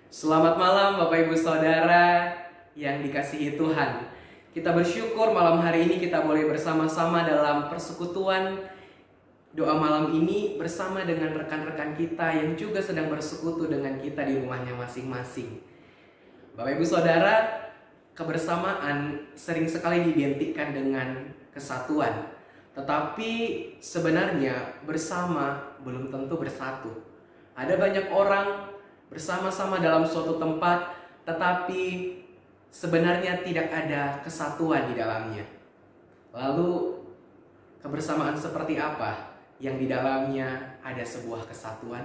Selamat malam Bapak Ibu Saudara yang dikasihi Tuhan. Kita bersyukur malam hari ini kita boleh bersama-sama dalam persekutuan doa malam ini bersama dengan rekan-rekan kita yang juga sedang bersekutu dengan kita di rumahnya masing-masing. Bapak Ibu Saudara, kebersamaan sering sekali diidentikan dengan kesatuan. Tetapi sebenarnya bersama belum tentu bersatu. Ada banyak orang bersama-sama dalam suatu tempat, tetapi sebenarnya tidak ada kesatuan di dalamnya. Lalu kebersamaan seperti apa yang di dalamnya ada sebuah kesatuan?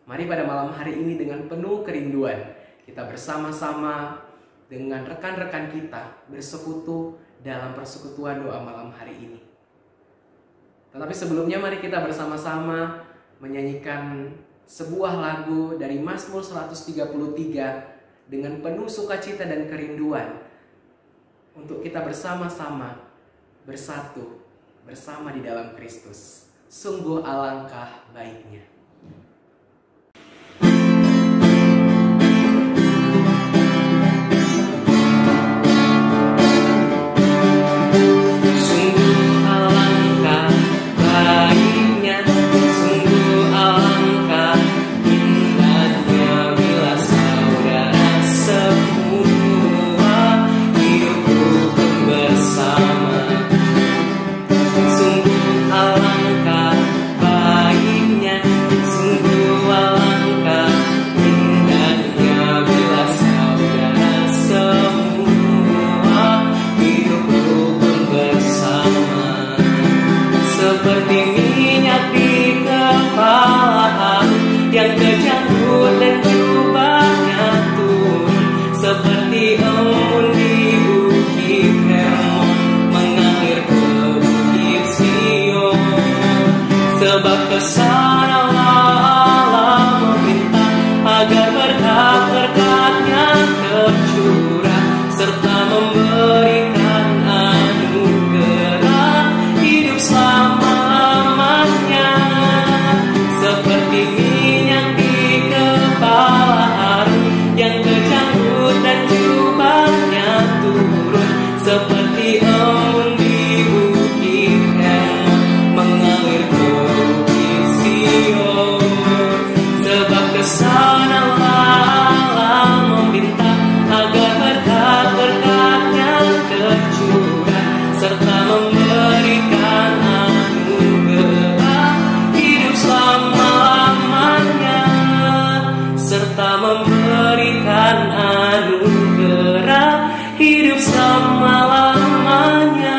Mari pada malam hari ini dengan penuh kerinduan kita bersama-sama dengan rekan-rekan kita bersekutu dalam persekutuan doa malam hari ini. Tetapi sebelumnya mari kita bersama-sama menyanyikan sebuah lagu dari Mazmur 133 dengan penuh sukacita dan kerinduan untuk kita bersama-sama bersatu bersama di dalam Kristus. Sungguh alangkah baiknya. Sebab kesana Allah meminta agar berkat-berkat-Nya tercurah serta memberikan anugerah hidup selama-lamanya, seperti minyak di kepala Harun yang ke janggut dan jubahnya turun, seperti embun di bukit Hermon mengalir ke sebab kesana Allah meminta agar berkat-berkat-Nya tercurah serta memberikan anugerah hidup selama-lamanya, serta memberikan anugerah hidup selama-lamanya.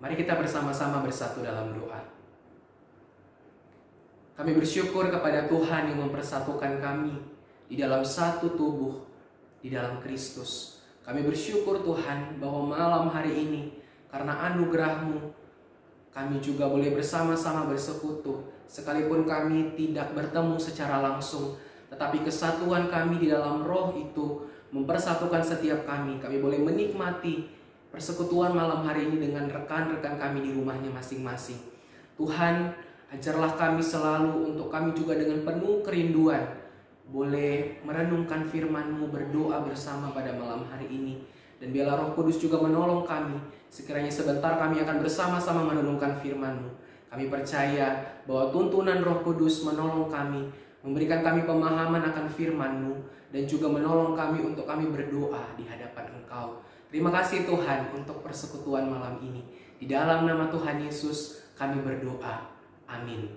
Mari kita bersama-sama bersatu dalam doa. Kami bersyukur kepada Tuhan yang mempersatukan kami di dalam satu tubuh, di dalam Kristus. Kami bersyukur Tuhan bahwa malam hari ini karena anugerah-Mu kami juga boleh bersama-sama bersekutu. Sekalipun kami tidak bertemu secara langsung, tetapi kesatuan kami di dalam roh itu mempersatukan setiap kami. Kami boleh menikmati persekutuan malam hari ini dengan rekan-rekan kami di rumahnya masing-masing. Tuhan, ajarlah kami selalu untuk kami juga dengan penuh kerinduan boleh merenungkan firman-Mu, berdoa bersama pada malam hari ini. Dan biarlah Roh Kudus juga menolong kami. Sekiranya sebentar kami akan bersama-sama merenungkan firman-Mu. Kami percaya bahwa tuntunan Roh Kudus menolong kami, memberikan kami pemahaman akan firman-Mu, dan juga menolong kami untuk kami berdoa di hadapan Engkau. Terima kasih Tuhan untuk persekutuan malam ini. Di dalam nama Tuhan Yesus kami berdoa. Amin.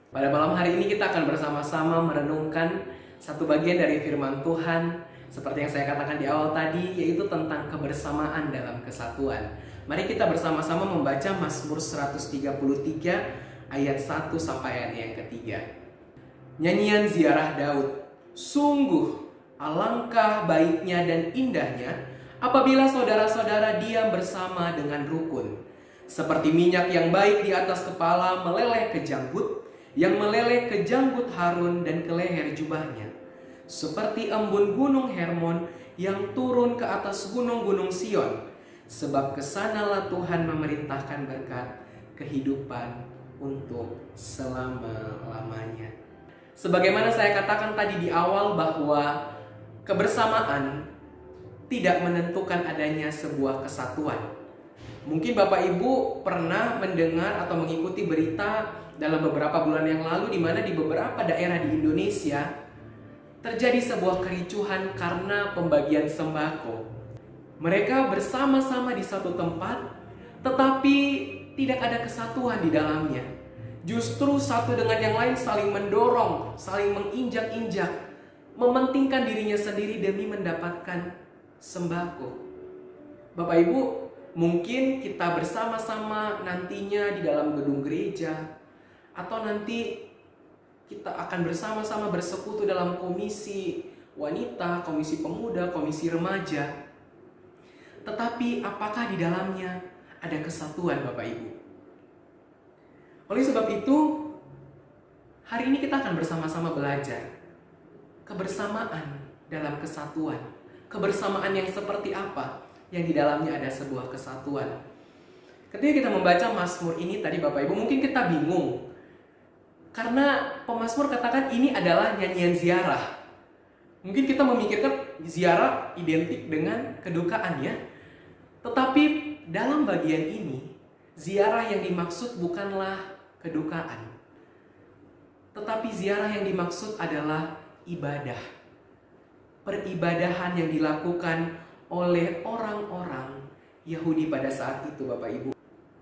Pada malam hari ini kita akan bersama-sama merenungkan satu bagian dari firman Tuhan. Seperti yang saya katakan di awal tadi, yaitu tentang kebersamaan dalam kesatuan. Mari kita bersama-sama membaca Mazmur 133 ayat 1 sampai ayat yang ketiga. Nyanyian ziarah Daud. Sungguh alangkah baiknya dan indahnya apabila saudara-saudara diam bersama dengan rukun. Seperti minyak yang baik di atas kepala meleleh ke janggut, yang meleleh ke janggut Harun dan ke leher jubahnya. Seperti embun gunung Hermon yang turun ke atas gunung-gunung Sion. Sebab kesanalah Tuhan memerintahkan berkat, kehidupan untuk selama-lamanya. Sebagaimana saya katakan tadi di awal bahwa kebersamaan tidak menentukan adanya sebuah kesatuan. Mungkin Bapak Ibu pernah mendengar atau mengikuti berita dalam beberapa bulan yang lalu di mana di beberapa daerah di Indonesia terjadi sebuah kericuhan karena pembagian sembako. Mereka bersama-sama di satu tempat, tetapi tidak ada kesatuan di dalamnya. Justru satu dengan yang lain saling mendorong, saling menginjak-injak, mementingkan dirinya sendiri demi mendapatkan sembako. Bapak Ibu, mungkin kita bersama-sama nantinya di dalam gedung gereja, atau nanti kita akan bersama-sama bersekutu dalam komisi wanita, komisi pemuda, komisi remaja. Tetapi apakah di dalamnya ada kesatuan Bapak Ibu? Oleh sebab itu, hari ini kita akan bersama-sama belajar kebersamaan dalam kesatuan. Kebersamaan yang seperti apa yang di dalamnya ada sebuah kesatuan. Ketika kita membaca Mazmur ini tadi Bapak Ibu, mungkin kita bingung. Karena pemazmur katakan ini adalah nyanyian ziarah. Mungkin kita memikirkan ziarah identik dengan kedukaan ya. Tetapi dalam bagian ini, ziarah yang dimaksud bukanlah kedukaan. Tetapi ziarah yang dimaksud adalah ibadah. Peribadahan yang dilakukan oleh orang-orang Yahudi pada saat itu Bapak Ibu.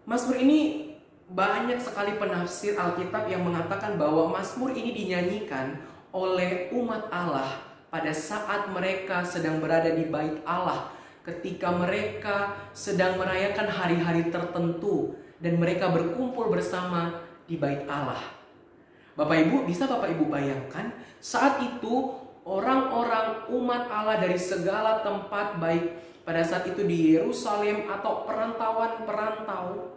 Mazmur ini banyak sekali penafsir Alkitab yang mengatakan bahwa Mazmur ini dinyanyikan oleh umat Allah pada saat mereka sedang berada di bait Allah, ketika mereka sedang merayakan hari-hari tertentu dan mereka berkumpul bersama di bait Allah. Bapak Ibu, bisa Bapak Ibu bayangkan saat itu orang-orang umat Allah dari segala tempat, baik pada saat itu di Yerusalem atau perantauan-perantau,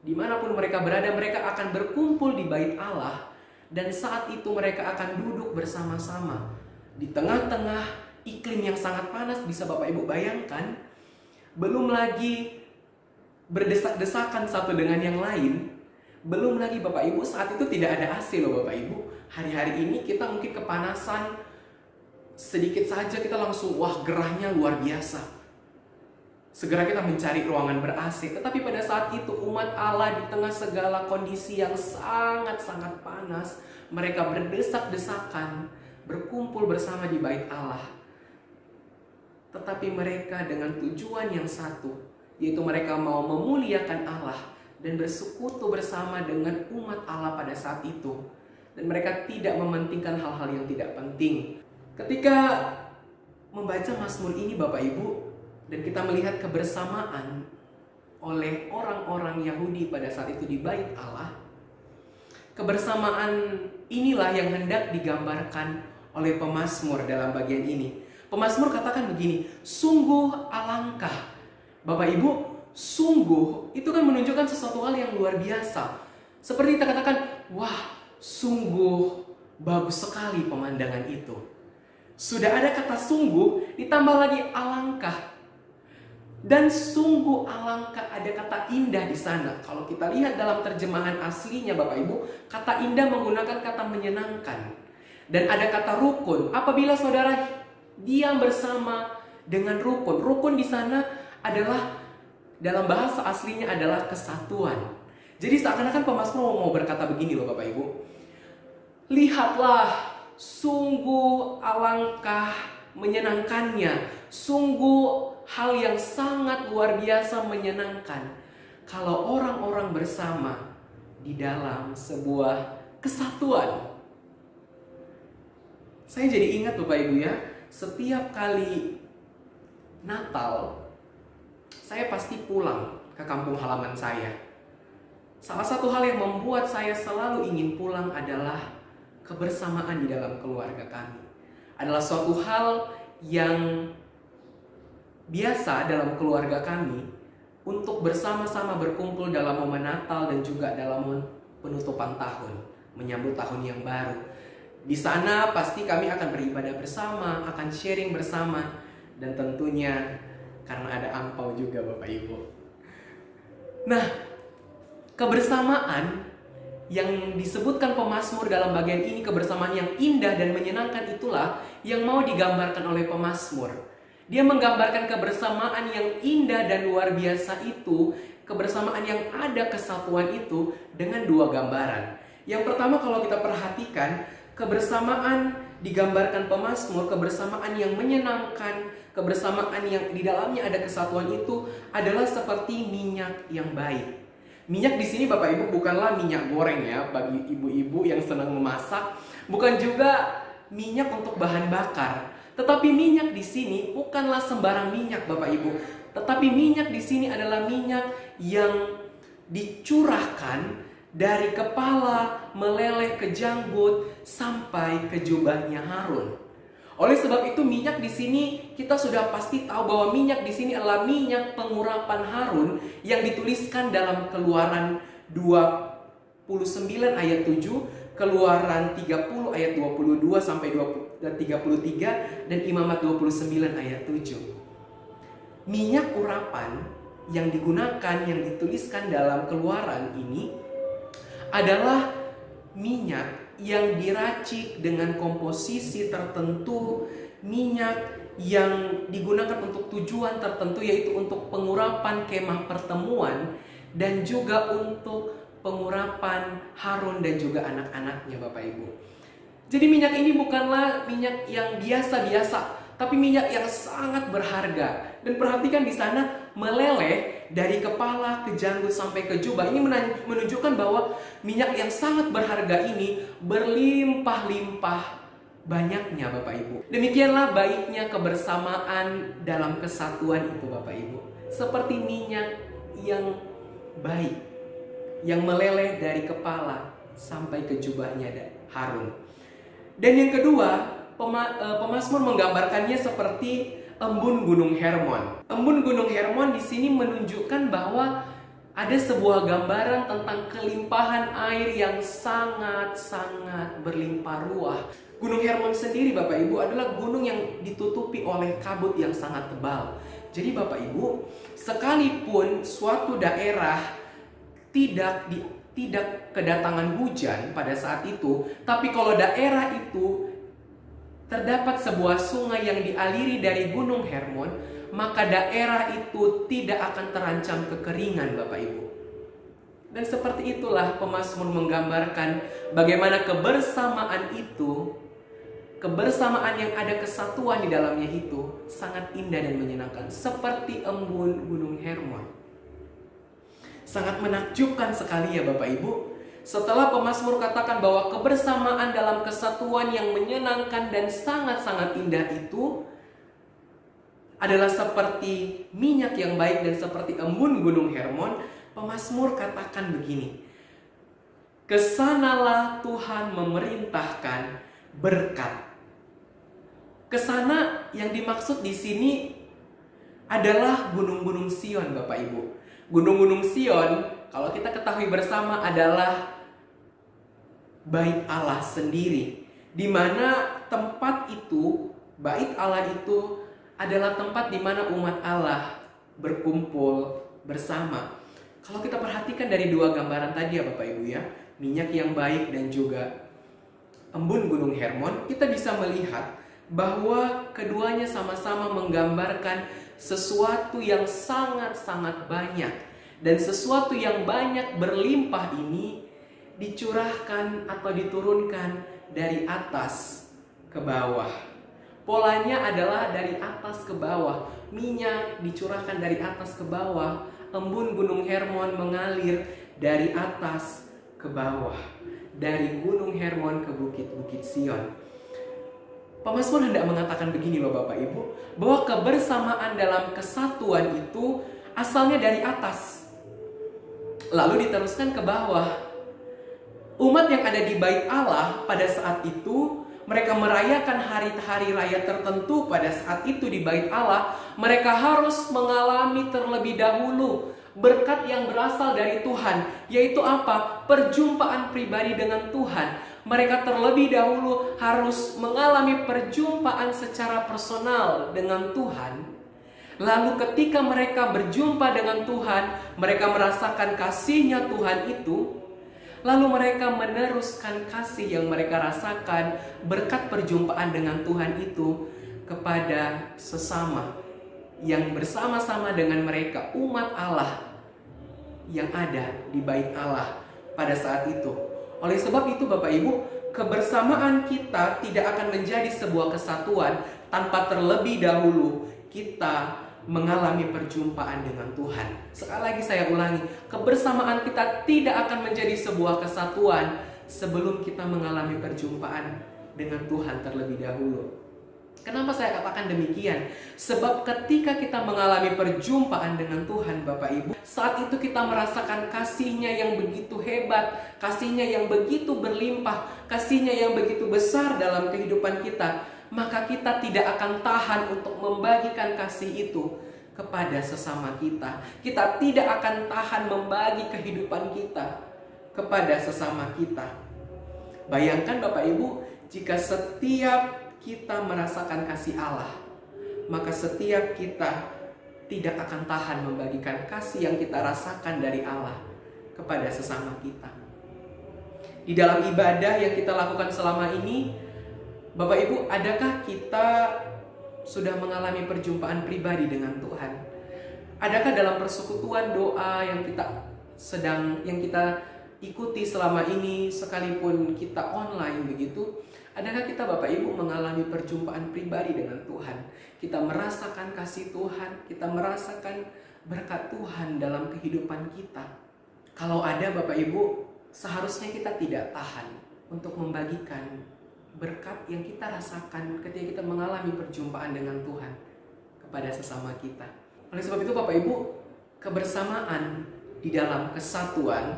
dimanapun mereka berada, mereka akan berkumpul di bait Allah. Dan saat itu mereka akan duduk bersama-sama di tengah-tengah iklim yang sangat panas, bisa Bapak Ibu bayangkan. Belum lagi berdesak-desakan satu dengan yang lain. Belum lagi Bapak Ibu, saat itu tidak ada AC loh Bapak Ibu. Hari-hari ini kita mungkin kepanasan sedikit saja kita langsung wah gerahnya luar biasa. Segera kita mencari ruangan ber-AC. Tetapi pada saat itu umat Allah di tengah segala kondisi yang sangat-sangat panas, mereka berdesak-desakan, berkumpul bersama di bait Allah. Tetapi mereka dengan tujuan yang satu, yaitu mereka mau memuliakan Allah dan bersekutu bersama dengan umat Allah pada saat itu. Dan mereka tidak mementingkan hal-hal yang tidak penting. Ketika membaca Mazmur ini Bapak Ibu, dan kita melihat kebersamaan oleh orang-orang Yahudi pada saat itu di bait Allah, kebersamaan inilah yang hendak digambarkan oleh pemazmur dalam bagian ini. Pemazmur katakan begini, sungguh alangkah. Bapak Ibu, sungguh itu kan menunjukkan sesuatu hal yang luar biasa. Seperti kita katakan, wah, sungguh bagus sekali pemandangan itu. Sudah ada kata sungguh, ditambah lagi alangkah. Dan sungguh alangkah, ada kata indah di sana. Kalau kita lihat dalam terjemahan aslinya Bapak Ibu, kata indah menggunakan kata menyenangkan. Dan ada kata rukun. Apabila saudara diam bersama dengan rukun. Rukun di sana adalah, dalam bahasa aslinya adalah kesatuan. Jadi seakan-akan pemazmur mau berkata begini loh Bapak Ibu. Lihatlah, sungguh alangkah menyenangkannya. Sungguh hal yang sangat luar biasa menyenangkan kalau orang-orang bersama di dalam sebuah kesatuan. Saya jadi ingat Bapak Ibu ya, setiap kali Natal saya pasti pulang ke kampung halaman saya. Salah satu hal yang membuat saya selalu ingin pulang adalah kebersamaan di dalam keluarga kami. Adalah suatu hal yang biasa dalam keluarga kami untuk bersama-sama berkumpul dalam momen Natal dan juga dalam momen penutupan tahun, menyambut tahun yang baru. Di sana pasti kami akan beribadah bersama, akan sharing bersama, dan tentunya karena ada angpau juga Bapak Ibu. Nah, kebersamaan yang disebutkan pemazmur dalam bagian ini, kebersamaan yang indah dan menyenangkan, itulah yang mau digambarkan oleh pemazmur. Dia menggambarkan kebersamaan yang indah dan luar biasa itu, kebersamaan yang ada kesatuan itu dengan dua gambaran. Yang pertama, kalau kita perhatikan, kebersamaan digambarkan pemazmur, kebersamaan yang menyenangkan, kebersamaan yang di dalamnya ada kesatuan itu adalah seperti minyak yang baik. Minyak di sini Bapak Ibu bukanlah minyak goreng ya bagi ibu-ibu yang senang memasak, bukan juga minyak untuk bahan bakar. Tetapi minyak di sini bukanlah sembarang minyak Bapak Ibu, tetapi minyak di sini adalah minyak yang dicurahkan dari kepala meleleh ke janggut sampai ke jubahnya Harun. Oleh sebab itu minyak di sini kita sudah pasti tahu bahwa minyak di sini adalah minyak pengurapan Harun yang dituliskan dalam Keluaran 29 ayat 7, Keluaran 30 ayat 22 sampai 33 dan Imamat 29 ayat 7. Minyak urapan yang digunakan, yang dituliskan dalam Keluaran ini adalah minyak yang diracik dengan komposisi tertentu, minyak yang digunakan untuk tujuan tertentu, yaitu untuk pengurapan kemah pertemuan dan juga untuk pengurapan Harun dan juga anak-anaknya Bapak Ibu. Jadi minyak ini bukanlah minyak yang biasa-biasa, tapi minyak yang sangat berharga. Dan perhatikan di sana meleleh dari kepala ke janggut sampai ke jubah. Ini menunjukkan bahwa minyak yang sangat berharga ini berlimpah-limpah banyaknya Bapak Ibu. Demikianlah baiknya kebersamaan dalam kesatuan itu Bapak Ibu. Seperti minyak yang baik, yang meleleh dari kepala sampai ke jubahnya Harun. Dan yang kedua, pemazmur menggambarkannya seperti embun Gunung Hermon. Embun Gunung Hermon di sini menunjukkan bahwa ada sebuah gambaran tentang kelimpahan air yang sangat-sangat berlimpah ruah. Gunung Hermon sendiri Bapak Ibu adalah gunung yang ditutupi oleh kabut yang sangat tebal. Jadi Bapak Ibu, sekalipun suatu daerah tidak kedatangan hujan pada saat itu, tapi kalau daerah itu terdapat sebuah sungai yang dialiri dari Gunung Hermon, maka daerah itu tidak akan terancam kekeringan Bapak Ibu. Dan seperti itulah pemazmur menggambarkan bagaimana kebersamaan itu, kebersamaan yang ada kesatuan di dalamnya itu sangat indah dan menyenangkan, seperti embun Gunung Hermon. Sangat menakjubkan sekali ya Bapak Ibu. Setelah pemazmur katakan bahwa kebersamaan dalam kesatuan yang menyenangkan dan sangat-sangat indah itu adalah seperti minyak yang baik dan seperti embun Gunung Hermon, pemazmur katakan begini: kesanalah Tuhan memerintahkan berkat. Kesana yang dimaksud di sini adalah gunung-gunung Sion Bapak Ibu. Gunung-gunung Sion, kalau kita ketahui bersama, adalah bait Allah sendiri, di mana tempat itu, bait Allah itu adalah tempat di mana umat Allah berkumpul bersama. Kalau kita perhatikan dari dua gambaran tadi ya Bapak Ibu ya, minyak yang baik dan juga embun Gunung Hermon, kita bisa melihat bahwa keduanya sama-sama menggambarkan sesuatu yang sangat-sangat banyak. Dan sesuatu yang banyak berlimpah ini dicurahkan atau diturunkan dari atas ke bawah. Polanya adalah dari atas ke bawah. Minyak dicurahkan dari atas ke bawah. Embun Gunung Hermon mengalir dari atas ke bawah. Dari Gunung Hermon ke bukit-bukit Sion. Pemazmur hendak mengatakan begini loh Bapak Ibu, bahwa kebersamaan dalam kesatuan itu asalnya dari atas, lalu diteruskan ke bawah. Umat yang ada di bait Allah pada saat itu, mereka merayakan hari-hari raya tertentu pada saat itu di bait Allah. Mereka harus mengalami terlebih dahulu berkat yang berasal dari Tuhan, yaitu apa? Perjumpaan pribadi dengan Tuhan. Mereka terlebih dahulu harus mengalami perjumpaan secara personal dengan Tuhan. Lalu ketika mereka berjumpa dengan Tuhan, mereka merasakan kasihnya Tuhan itu, Lalu mereka meneruskan kasih yang mereka rasakan berkat perjumpaan dengan Tuhan itu kepada sesama yang bersama-sama dengan mereka, umat Allah yang ada di bait Allah pada saat itu. Oleh sebab itu Bapak Ibu, kebersamaan kita tidak akan menjadi sebuah kesatuan tanpa terlebih dahulu kita mengalami perjumpaan dengan Tuhan. Sekali lagi saya ulangi, kebersamaan kita tidak akan menjadi sebuah kesatuan sebelum kita mengalami perjumpaan dengan Tuhan terlebih dahulu. Kenapa saya katakan demikian? Sebab ketika kita mengalami perjumpaan dengan Tuhan Bapak Ibu, saat itu kita merasakan kasih-Nya yang begitu hebat, kasih-Nya yang begitu berlimpah, kasih-Nya yang begitu besar dalam kehidupan kita. Maka kita tidak akan tahan untuk membagikan kasih itu kepada sesama kita. Kita tidak akan tahan membagi kehidupan kita kepada sesama kita. Bayangkan Bapak Ibu, jika setiap kita merasakan kasih Allah, maka setiap kita tidak akan tahan membagikan kasih yang kita rasakan dari Allah kepada sesama kita. Di dalam ibadah yang kita lakukan selama ini, Bapak Ibu, adakah kita sudah mengalami perjumpaan pribadi dengan Tuhan? Adakah dalam persekutuan doa yang kita ikuti selama ini, sekalipun kita online begitu, adakah kita Bapak Ibu mengalami perjumpaan pribadi dengan Tuhan? Kita merasakan kasih Tuhan, kita merasakan berkat Tuhan dalam kehidupan kita. Kalau ada Bapak Ibu, seharusnya kita tidak tahan untuk membagikan berkat yang kita rasakan ketika kita mengalami perjumpaan dengan Tuhan kepada sesama kita. Oleh sebab itu Bapak Ibu, kebersamaan di dalam kesatuan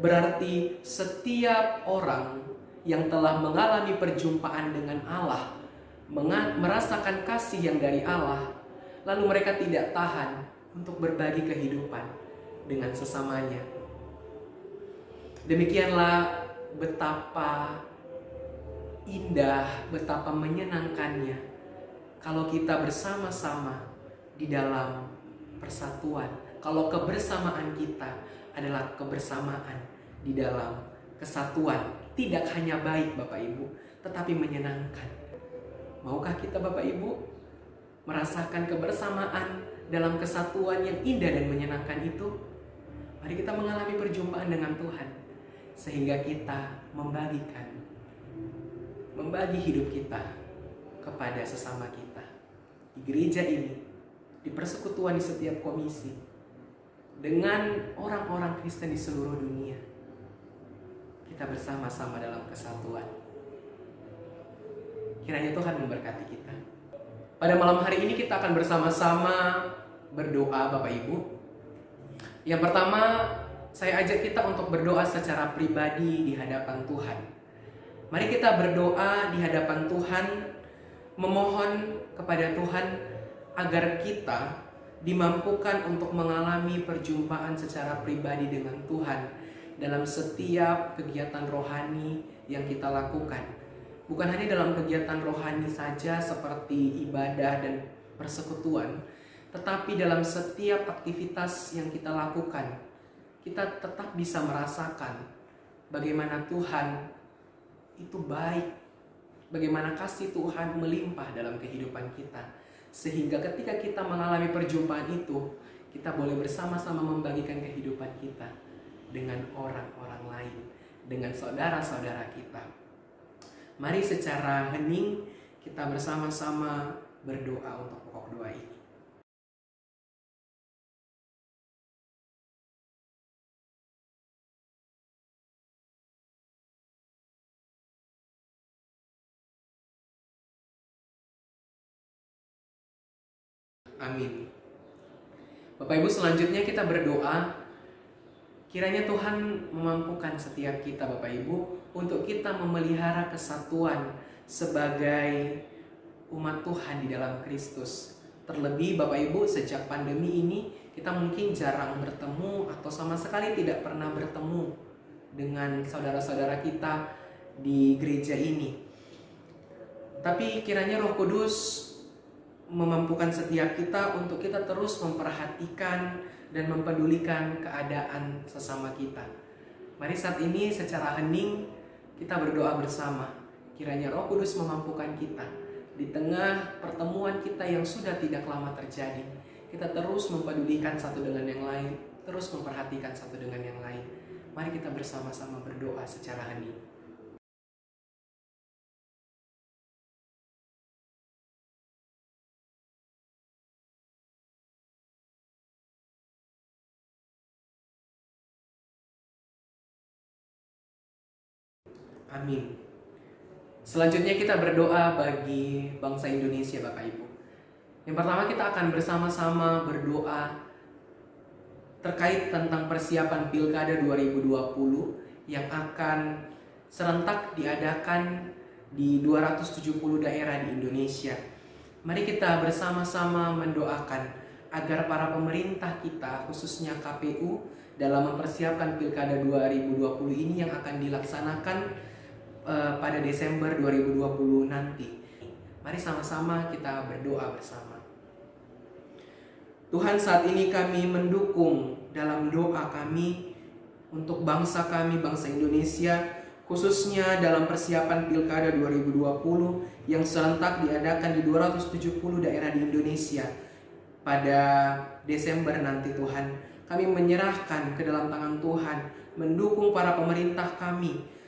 berarti setiap orang yang telah mengalami perjumpaan dengan Allah, merasakan kasih yang dari Allah, lalu mereka tidak tahan untuk berbagi kehidupan dengan sesamanya. Demikianlah betapa indah, betapa menyenangkannya kalau kita bersama-sama di dalam persatuan. Kalau kebersamaan kita adalah kebersamaan di dalam kesatuan, tidak hanya baik Bapak Ibu, tetapi menyenangkan. Maukah kita Bapak Ibu merasakan kebersamaan dalam kesatuan yang indah dan menyenangkan itu? Mari kita mengalami perjumpaan dengan Tuhan, sehingga kita membagi hidup kita kepada sesama kita. Di gereja ini, di persekutuan di setiap komisi, dengan orang-orang Kristen di seluruh dunia, kita bersama-sama dalam kesatuan. Kiranya Tuhan memberkati kita. Pada malam hari ini kita akan bersama-sama berdoa Bapak Ibu. Yang pertama, saya ajak kita untuk berdoa secara pribadi di hadapan Tuhan. Mari kita berdoa di hadapan Tuhan, memohon kepada Tuhan agar kita dimampukan untuk mengalami perjumpaan secara pribadi dengan Tuhan dalam setiap kegiatan rohani yang kita lakukan. Bukan hanya dalam kegiatan rohani saja seperti ibadah dan persekutuan, tetapi dalam setiap aktivitas yang kita lakukan, kita tetap bisa merasakan bagaimana Tuhan itu baik, bagaimana kasih Tuhan melimpah dalam kehidupan kita. Sehingga ketika kita mengalami perjumpaan itu, kita boleh bersama-sama membagikan kehidupan kita dengan orang-orang lain, dengan saudara-saudara kita. Mari secara hening kita bersama-sama berdoa untuk pokok doa ini. Amin. Bapak Ibu, selanjutnya kita berdoa, kiranya Tuhan memampukan setiap kita Bapak Ibu untuk kita memelihara kesatuan sebagai umat Tuhan di dalam Kristus. Terlebih Bapak Ibu, sejak pandemi ini kita mungkin jarang bertemu atau sama sekali tidak pernah bertemu dengan saudara-saudara kita di gereja ini. Tapi kiranya Roh Kudus memampukan setiap kita untuk kita terus memperhatikan dan mempedulikan keadaan sesama kita. Mari saat ini secara hening kita berdoa bersama. Kiranya Roh Kudus memampukan kita di tengah pertemuan kita yang sudah tidak lama terjadi. Kita terus mempedulikan satu dengan yang lain, terus memperhatikan satu dengan yang lain. Mari kita bersama-sama berdoa secara hening. Amin. Selanjutnya kita berdoa bagi bangsa Indonesia, Bapak Ibu. Yang pertama kita akan bersama-sama berdoa terkait tentang persiapan Pilkada 2020 yang akan serentak diadakan di 270 daerah di Indonesia. Mari kita bersama-sama mendoakan agar para pemerintah kita, khususnya KPU, dalam mempersiapkan Pilkada 2020 ini yang akan dilaksanakan pada Desember 2020 nanti. Mari sama-sama kita berdoa bersama. Tuhan, saat ini kami mendukung dalam doa kami untuk bangsa kami, bangsa Indonesia, khususnya dalam persiapan Pilkada 2020 yang serentak diadakan di 270 daerah di Indonesia pada Desember nanti. Tuhan, kami menyerahkan ke dalam tangan Tuhan, mendukung para pemerintah kami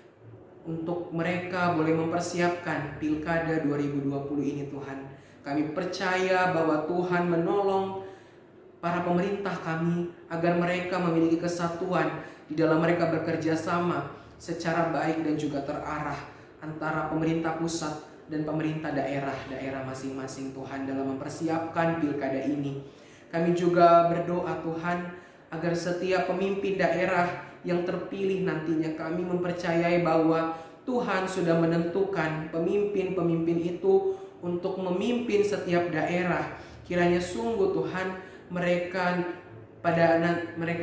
untuk mereka boleh mempersiapkan Pilkada 2020 ini. Tuhan, kami percaya bahwa Tuhan menolong para pemerintah kami agar mereka memiliki kesatuan di dalam mereka bekerja sama secara baik dan juga terarah antara pemerintah pusat dan pemerintah daerah masing-masing. Tuhan, dalam mempersiapkan Pilkada ini, kami juga berdoa Tuhan agar setiap pemimpin daerah yang terpilih nantinya, kami mempercayai bahwa Tuhan sudah menentukan pemimpin-pemimpin itu untuk memimpin setiap daerah. Kiranya sungguh Tuhan, mereka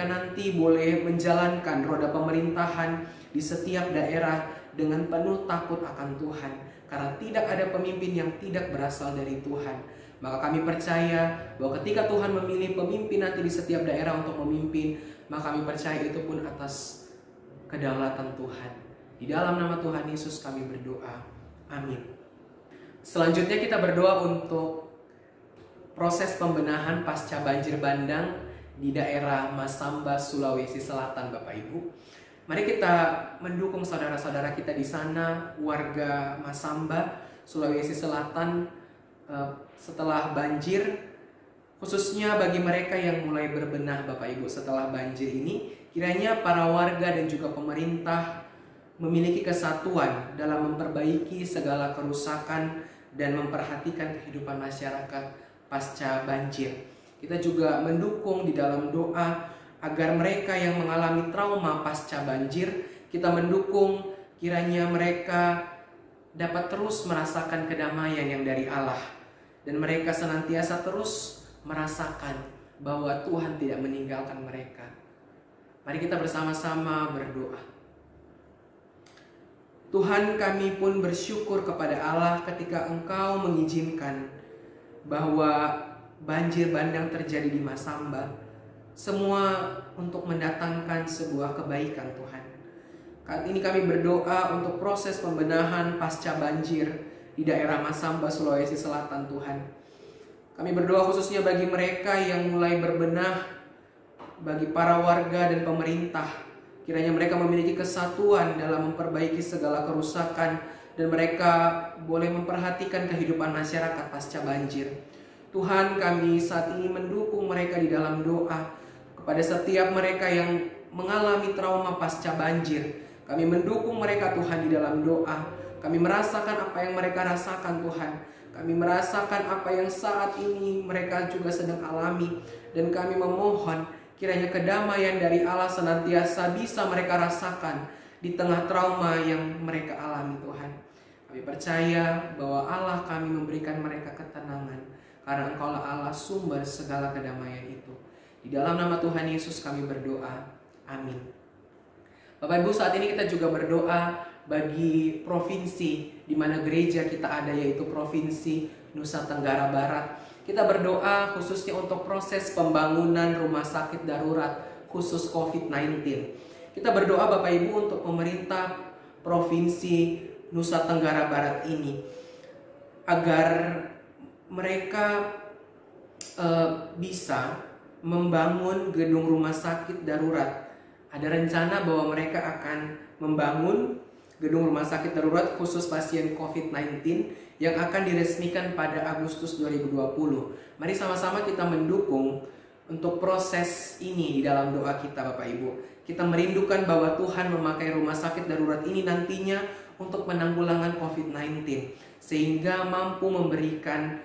nanti boleh menjalankan roda pemerintahan di setiap daerah dengan penuh takut akan Tuhan, karena tidak ada pemimpin yang tidak berasal dari Tuhan. Maka kami percaya bahwa ketika Tuhan memilih pemimpin nanti di setiap daerah untuk memimpin, maka kami percaya itu pun atas kedaulatan Tuhan. Di dalam nama Tuhan Yesus kami berdoa. Amin. Selanjutnya kita berdoa untuk proses pembenahan pasca banjir bandang di daerah Masamba, Sulawesi Selatan, Bapak Ibu. Mari kita mendukung saudara-saudara kita di sana, warga Masamba, Sulawesi Selatan, setelah banjir, khususnya bagi mereka yang mulai berbenah, Bapak Ibu, setelah banjir ini. Kiranya para warga dan juga pemerintah memiliki kesatuan dalam memperbaiki segala kerusakan dan memperhatikan kehidupan masyarakat pasca banjir. Kita juga mendukung di dalam doa agar mereka yang mengalami trauma pasca banjir, kita mendukung kiranya mereka dapat terus merasakan kedamaian yang dari Allah, dan mereka senantiasa terus merasakan bahwa Tuhan tidak meninggalkan mereka. Mari kita bersama-sama berdoa. Tuhan, kami pun bersyukur kepada Allah ketika Engkau mengizinkan bahwa banjir bandang terjadi di Masamba, semua untuk mendatangkan sebuah kebaikan. Tuhan, saat ini kami berdoa untuk proses pembenahan pasca banjir di daerah Masamba, Sulawesi Selatan. Tuhan, kami berdoa khususnya bagi mereka yang mulai berbenah, bagi para warga dan pemerintah. Kiranya mereka memiliki kesatuan dalam memperbaiki segala kerusakan dan mereka boleh memperhatikan kehidupan masyarakat pasca banjir. Tuhan, kami saat ini mendukung mereka di dalam doa kepada setiap mereka yang mengalami trauma pasca banjir. Kami mendukung mereka Tuhan di dalam doa. Kami merasakan apa yang mereka rasakan Tuhan. Kami merasakan apa yang saat ini mereka juga sedang alami. Dan kami memohon kiranya kedamaian dari Allah senantiasa bisa mereka rasakan di tengah trauma yang mereka alami. Tuhan, kami percaya bahwa Allah kami memberikan mereka ketenangan, karena Engkaulah Allah sumber segala kedamaian itu. Di dalam nama Tuhan Yesus kami berdoa. Amin. Bapak Ibu, saat ini kita juga berdoa bagi provinsi di mana gereja kita ada, yaitu Provinsi Nusa Tenggara Barat. Kita berdoa khususnya untuk proses pembangunan rumah sakit darurat khusus COVID-19. Kita berdoa Bapak Ibu untuk pemerintah Provinsi Nusa Tenggara Barat ini, agar mereka bisa membangun gedung rumah sakit darurat. Ada rencana bahwa mereka akan membangun gedung rumah sakit darurat khusus pasien COVID-19 yang akan diresmikan pada Agustus 2020. Mari sama-sama kita mendukung untuk proses ini di dalam doa kita Bapak Ibu. Kita merindukan bahwa Tuhan memakai rumah sakit darurat ini nantinya untuk penanggulangan COVID-19, sehingga mampu memberikan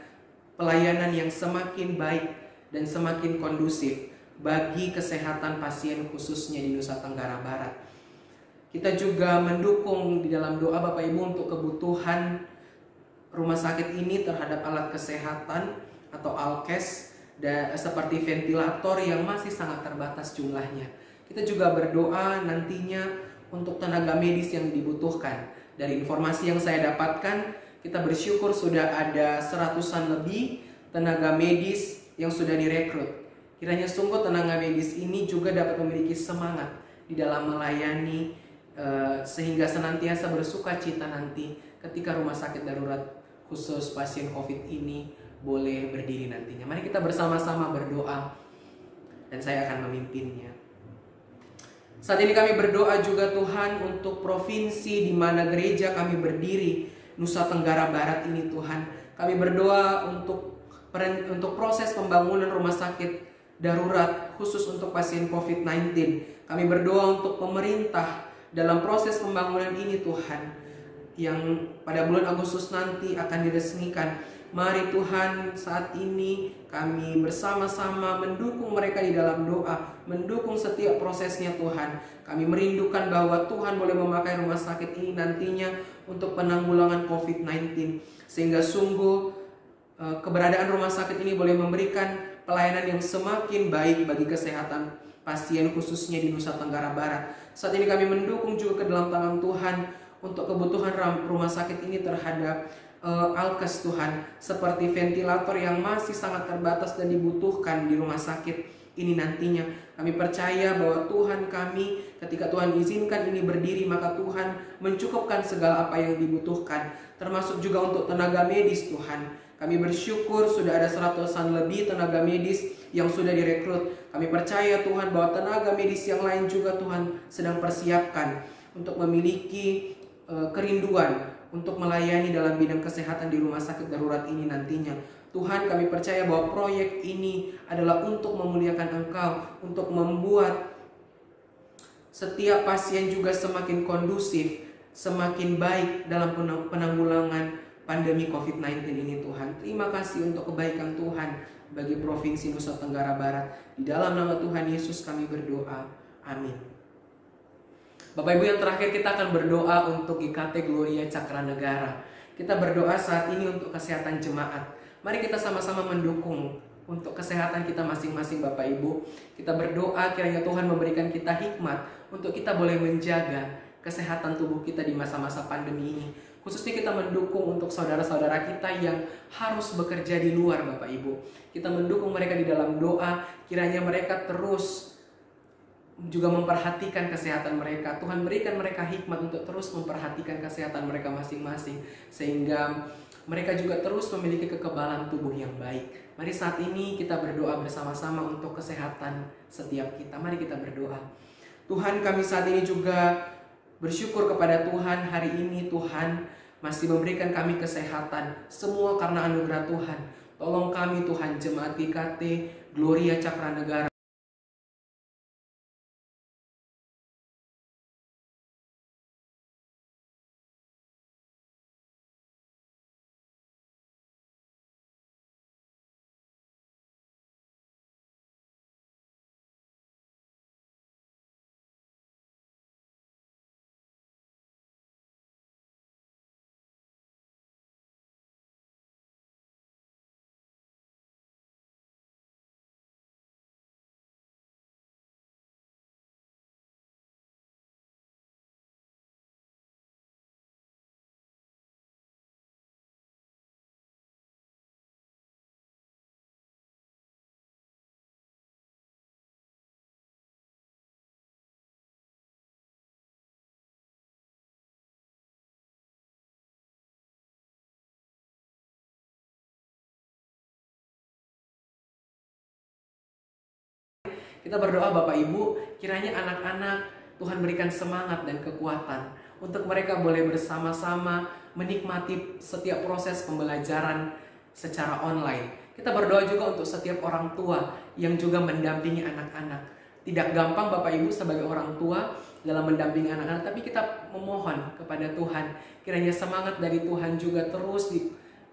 pelayanan yang semakin baik dan semakin kondusif bagi kesehatan pasien khususnya di Nusa Tenggara Barat. Kita juga mendukung di dalam doa Bapak Ibu untuk kebutuhan rumah sakit ini terhadap alat kesehatan atau alkes seperti ventilator yang masih sangat terbatas jumlahnya. Kita juga berdoa nantinya untuk tenaga medis yang dibutuhkan. Dari informasi yang saya dapatkan, kita bersyukur sudah ada 100-an lebih tenaga medis yang sudah direkrut. Kiranya sungguh tenaga medis ini juga dapat memiliki semangat di dalam melayani, sehingga senantiasa bersuka cita nanti ketika rumah sakit darurat khusus pasien COVID ini boleh berdiri nantinya. Mari kita bersama-sama berdoa dan saya akan memimpinnya. Saat ini kami berdoa juga Tuhan untuk provinsi di mana gereja kami berdiri, Nusa Tenggara Barat ini Tuhan. Kami berdoa untuk proses pembangunan rumah sakit darurat khusus untuk pasien COVID-19. Kami berdoa untuk pemerintah dalam proses pembangunan ini Tuhan, yang pada bulan Agustus nanti akan diresmikan. Mari Tuhan, saat ini kami bersama-sama mendukung mereka di dalam doa, mendukung setiap prosesnya Tuhan. Kami merindukan bahwa Tuhan boleh memakai rumah sakit ini nantinya untuk penanggulangan COVID-19, sehingga sungguh keberadaan rumah sakit ini boleh memberikan pelayanan yang semakin baik bagi kesehatan pasien khususnya di Nusa Tenggara Barat. Saat ini kami mendukung juga ke dalam tangan Tuhan untuk kebutuhan rumah sakit ini terhadap alkes Tuhan, seperti ventilator yang masih sangat terbatas dan dibutuhkan di rumah sakit ini nantinya. Kami percaya bahwa Tuhan kami, ketika Tuhan izinkan ini berdiri, maka Tuhan mencukupkan segala apa yang dibutuhkan, termasuk juga untuk tenaga medis Tuhan. Kami bersyukur sudah ada 100-an lebih tenaga medis yang sudah direkrut. Kami percaya Tuhan bahwa tenaga medis yang lain juga Tuhan sedang persiapkan untuk memiliki kerinduan untuk melayani dalam bidang kesehatan di rumah sakit darurat ini nantinya. Tuhan, kami percaya bahwa proyek ini adalah untuk memuliakan Engkau, untuk membuat setiap pasien juga semakin kondusif, semakin baik dalam penanggulangan pandemi COVID-19 ini Tuhan. Terima kasih untuk kebaikan Tuhan bagi Provinsi Nusa Tenggara Barat. Di dalam nama Tuhan Yesus kami berdoa. Amin. Bapak Ibu, yang terakhir kita akan berdoa untuk GKT Gloria Cakranegara. Kita berdoa saat ini untuk kesehatan jemaat. Mari kita sama-sama mendukung untuk kesehatan kita masing-masing Bapak Ibu. Kita berdoa kiranya Tuhan memberikan kita hikmat untuk kita boleh menjaga kesehatan tubuh kita di masa-masa pandemi ini. Khususnya kita mendukung untuk saudara-saudara kita yang harus bekerja di luar Bapak Ibu. Kita mendukung mereka di dalam doa, kiranya mereka terus juga memperhatikan kesehatan mereka. Tuhan berikan mereka hikmat untuk terus memperhatikan kesehatan mereka masing-masing, sehingga mereka juga terus memiliki kekebalan tubuh yang baik. Mari saat ini kita berdoa bersama-sama untuk kesehatan setiap kita. Mari kita berdoa. Tuhan, kami saat ini juga bersyukur kepada Tuhan, hari ini Tuhan masih memberikan kami kesehatan, semua karena anugerah Tuhan. Tolong kami Tuhan, jemaat GKT Gloria Cakranegara. Kita berdoa Bapak Ibu, kiranya anak-anak Tuhan berikan semangat dan kekuatan untuk mereka boleh bersama-sama menikmati setiap proses pembelajaran secara online. Kita berdoa juga untuk setiap orang tua yang juga mendampingi anak-anak. Tidak gampang Bapak Ibu sebagai orang tua dalam mendampingi anak-anak, tapi kita memohon kepada Tuhan, kiranya semangat dari Tuhan juga terus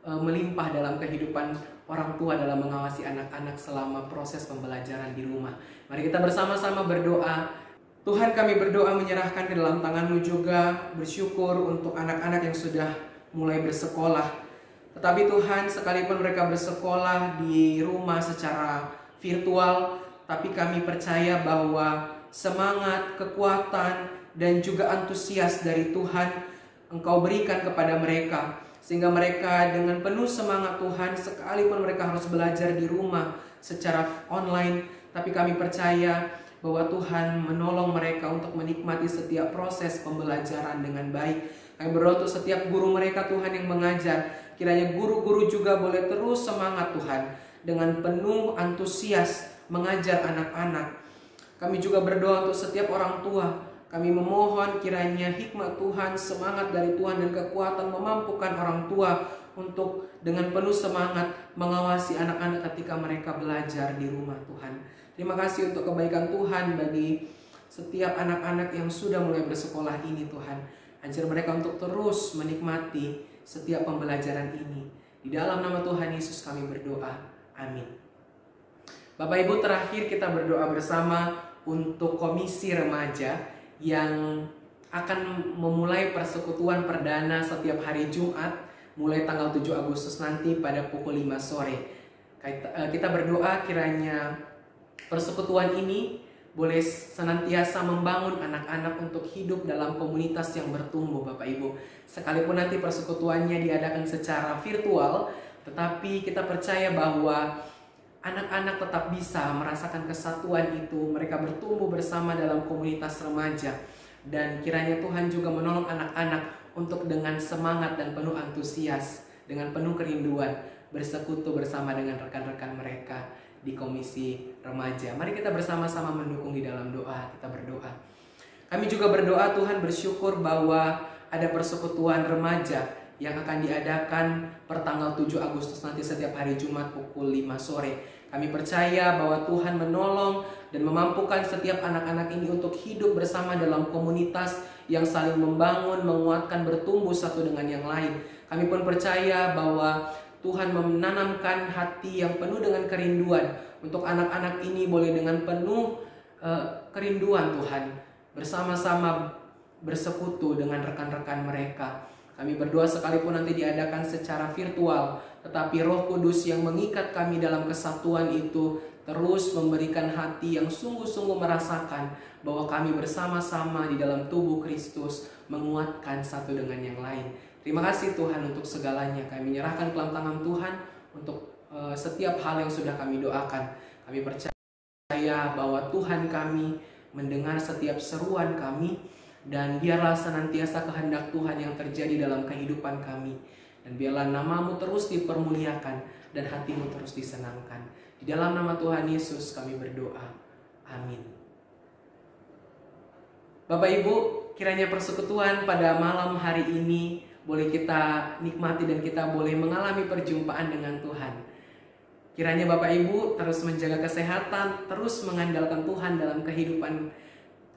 melimpah dalam kehidupan orang tua dalam mengawasi anak-anak selama proses pembelajaran di rumah. Mari kita bersama-sama berdoa. Tuhan, kami berdoa menyerahkan ke dalam tangan-Mu juga, bersyukur untuk anak-anak yang sudah mulai bersekolah. Tetapi Tuhan, sekalipun mereka bersekolah di rumah secara virtual, tapi kami percaya bahwa semangat, kekuatan, dan juga antusias dari Tuhan Engkau berikan kepada mereka. Sehingga mereka dengan penuh semangat Tuhan, sekalipun mereka harus belajar di rumah secara online, tapi kami percaya bahwa Tuhan menolong mereka untuk menikmati setiap proses pembelajaran dengan baik. Kami berdoa untuk setiap guru mereka Tuhan yang mengajar, kiranya guru-guru juga boleh terus semangat Tuhan, dengan penuh antusias mengajar anak-anak. Kami juga berdoa untuk setiap orang tua. Kami memohon kiranya hikmat Tuhan, semangat dari Tuhan dan kekuatan memampukan orang tua untuk dengan penuh semangat mengawasi anak-anak ketika mereka belajar di rumah Tuhan. Terima kasih untuk kebaikan Tuhan bagi setiap anak-anak yang sudah mulai bersekolah ini Tuhan. Ajar mereka untuk terus menikmati setiap pembelajaran ini. Di dalam nama Tuhan Yesus kami berdoa. Amin. Bapak Ibu, terakhir kita berdoa bersama untuk komisi remaja yang akan memulai persekutuan perdana setiap hari Jumat mulai tanggal 7 Agustus nanti pada pukul 5 sore. Kita berdoa kiranya persekutuan ini boleh senantiasa membangun anak-anak untuk hidup dalam komunitas yang bertumbuh Bapak Ibu. Sekalipun nanti persekutuannya diadakan secara virtual, tetapi kita percaya bahwa anak-anak tetap bisa merasakan kesatuan itu. Mereka bertumbuh bersama dalam komunitas remaja. Dan kiranya Tuhan juga menolong anak-anak untuk dengan semangat dan penuh antusias, dengan penuh kerinduan, bersekutu bersama dengan rekan-rekan mereka di komisi remaja. Mari kita bersama-sama mendukung di dalam doa. Kita berdoa. Kami juga berdoa Tuhan, bersyukur bahwa ada persekutuan remaja yang akan diadakan per tanggal 7 Agustus nanti setiap hari Jumat pukul 5 sore. Kami percaya bahwa Tuhan menolong dan memampukan setiap anak-anak ini untuk hidup bersama dalam komunitas yang saling membangun, menguatkan, bertumbuh satu dengan yang lain. Kami pun percaya bahwa Tuhan menanamkan hati yang penuh dengan kerinduan untuk anak-anak ini boleh dengan penuh kerinduan Tuhan bersama-sama bersekutu dengan rekan-rekan mereka. Kami berdoa sekalipun nanti diadakan secara virtual, tetapi Roh Kudus yang mengikat kami dalam kesatuan itu terus memberikan hati yang sungguh-sungguh merasakan bahwa kami bersama-sama di dalam tubuh Kristus menguatkan satu dengan yang lain. Terima kasih Tuhan untuk segalanya. Kami menyerahkan ke dalam tangan Tuhan untuk setiap hal yang sudah kami doakan. Kami percaya bahwa Tuhan kami mendengar setiap seruan kami, dan biarlah senantiasa kehendak Tuhan yang terjadi dalam kehidupan kami. Dan biarlah nama-Mu terus dipermuliakan dan hati-Mu terus disenangkan. Di dalam nama Tuhan Yesus kami berdoa. Amin. Bapak Ibu, kiranya persekutuan pada malam hari ini boleh kita nikmati dan kita boleh mengalami perjumpaan dengan Tuhan. Kiranya Bapak Ibu terus menjaga kesehatan, terus mengandalkan Tuhan dalam kehidupan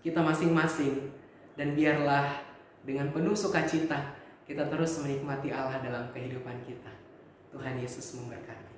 kita masing-masing. Dan biarlah dengan penuh sukacita kita terus menikmati Allah dalam kehidupan kita. Tuhan Yesus memberkati.